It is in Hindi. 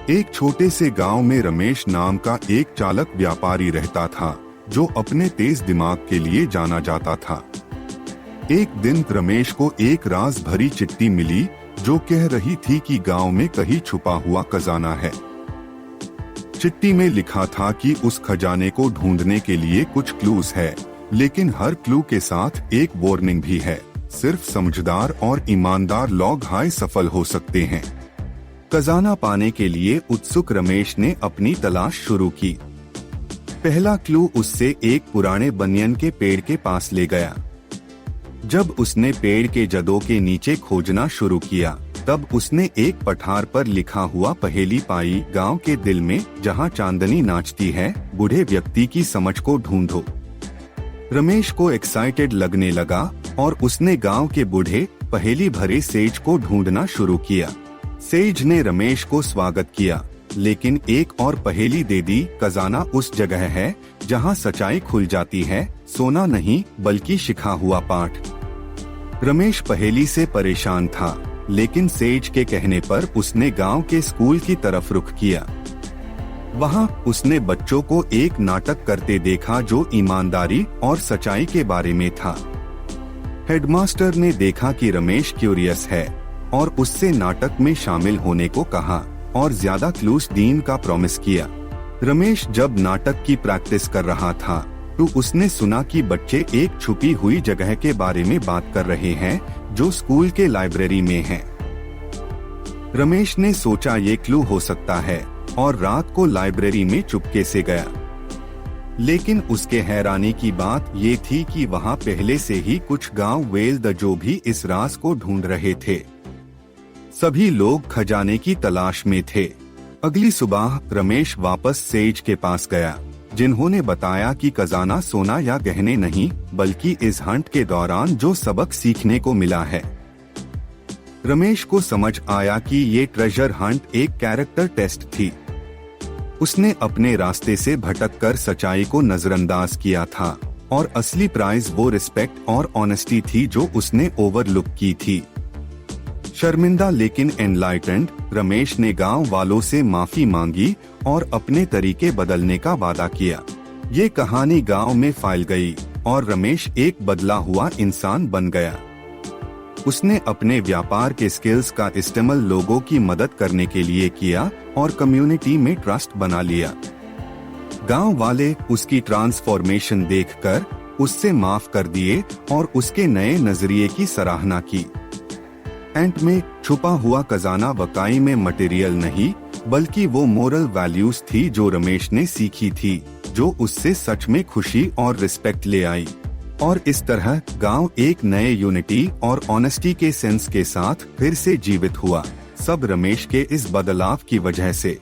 एक छोटे से गांव में रमेश नाम का एक चालक व्यापारी रहता था जो अपने तेज दिमाग के लिए जाना जाता था। एक दिन रमेश को एक राज भरी चिट्ठी मिली जो कह रही थी कि गांव में कहीं छुपा हुआ खजाना है। चिट्ठी में लिखा था कि उस खजाने को ढूंढने के लिए कुछ क्लूज है, लेकिन हर क्लू के साथ एक वार्निंग भी है। सिर्फ समझदार और ईमानदार लोग हाय सफल हो सकते हैं। खजाना पाने के लिए उत्सुक रमेश ने अपनी तलाश शुरू की। पहला क्लू उससे एक पुराने बनियन के पेड़ के पास ले गया। जब उसने पेड़ के जड़ों के नीचे खोजना शुरू किया, तब उसने एक पठार पर लिखा हुआ पहेली पाई। गांव के दिल में जहां चांदनी नाचती है, बूढ़े व्यक्ति की समझ को ढूंढो। रमेश को एक्साइटेड लगने लगा और उसने गांव के बूढ़े पहेली भरे सेज को ढूंढना शुरू किया। सेज ने रमेश को स्वागत किया, लेकिन एक और पहेली दे दी। खजाना उस जगह है जहां सच्चाई खुल जाती है, सोना नहीं बल्कि शिखा हुआ पाठ। रमेश पहेली से परेशान था, लेकिन सेज के कहने पर उसने गांव के स्कूल की तरफ रुख किया। वहां उसने बच्चों को एक नाटक करते देखा जो ईमानदारी और सच्चाई के बारे में था। हेडमास्टर ने देखा कि रमेश क्यूरियस है और उससे नाटक में शामिल होने को कहा और ज्यादा क्लूज देने का प्रॉमिस किया। रमेश जब नाटक की प्रैक्टिस कर रहा था तो उसने सुना कि बच्चे एक छुपी हुई जगह के बारे में बात कर रहे हैं जो स्कूल के लाइब्रेरी में है। रमेश ने सोचा ये क्लू हो सकता है और रात को लाइब्रेरी में चुपके से गया। लेकिन उसके हैरानी की बात ये थी कि वहाँ पहले से ही कुछ गांव वेल जो भी इस राज को ढूंढ रहे थे। सभी लोग खजाने की तलाश में थे। अगली सुबह रमेश वापस सेज के पास गया, जिन्होंने बताया कि खजाना सोना या गहने नहीं बल्कि इस हंट के दौरान जो सबक सीखने को मिला है। रमेश को समझ आया कि ये ट्रेजर हंट एक कैरेक्टर टेस्ट थी। उसने अपने रास्ते से भटककर सच्चाई को नजरअंदाज किया था और असली प्राइज वो रिस्पेक्ट और ऑनेस्टी थी जो उसने ओवरलुक की थी। शर्मिंदा लेकिन एनलाइटेंड, रमेश ने गांव वालों से माफी मांगी और अपने तरीके बदलने का वादा किया। ये कहानी गांव में फैल गई और रमेश एक बदला हुआ इंसान बन गया। उसने अपने व्यापार के स्किल्स का इस्तेमाल लोगों की मदद करने के लिए किया और कम्युनिटी में ट्रस्ट बना लिया। गांव वाले उसकी ट्रांसफॉर्मेशन देखकर उससे माफ कर दिए और उसके नए नजरिए की सराहना की। एंड में छुपा हुआ खजाना वाकई में मटेरियल नहीं बल्कि वो मोरल वैल्यूज थी जो रमेश ने सीखी थी, जो उससे सच में खुशी और रिस्पेक्ट ले आई। और इस तरह गांव एक नए यूनिटी और ऑनेस्टी के सेंस के साथ फिर से जीवित हुआ, सब रमेश के इस बदलाव की वजह से।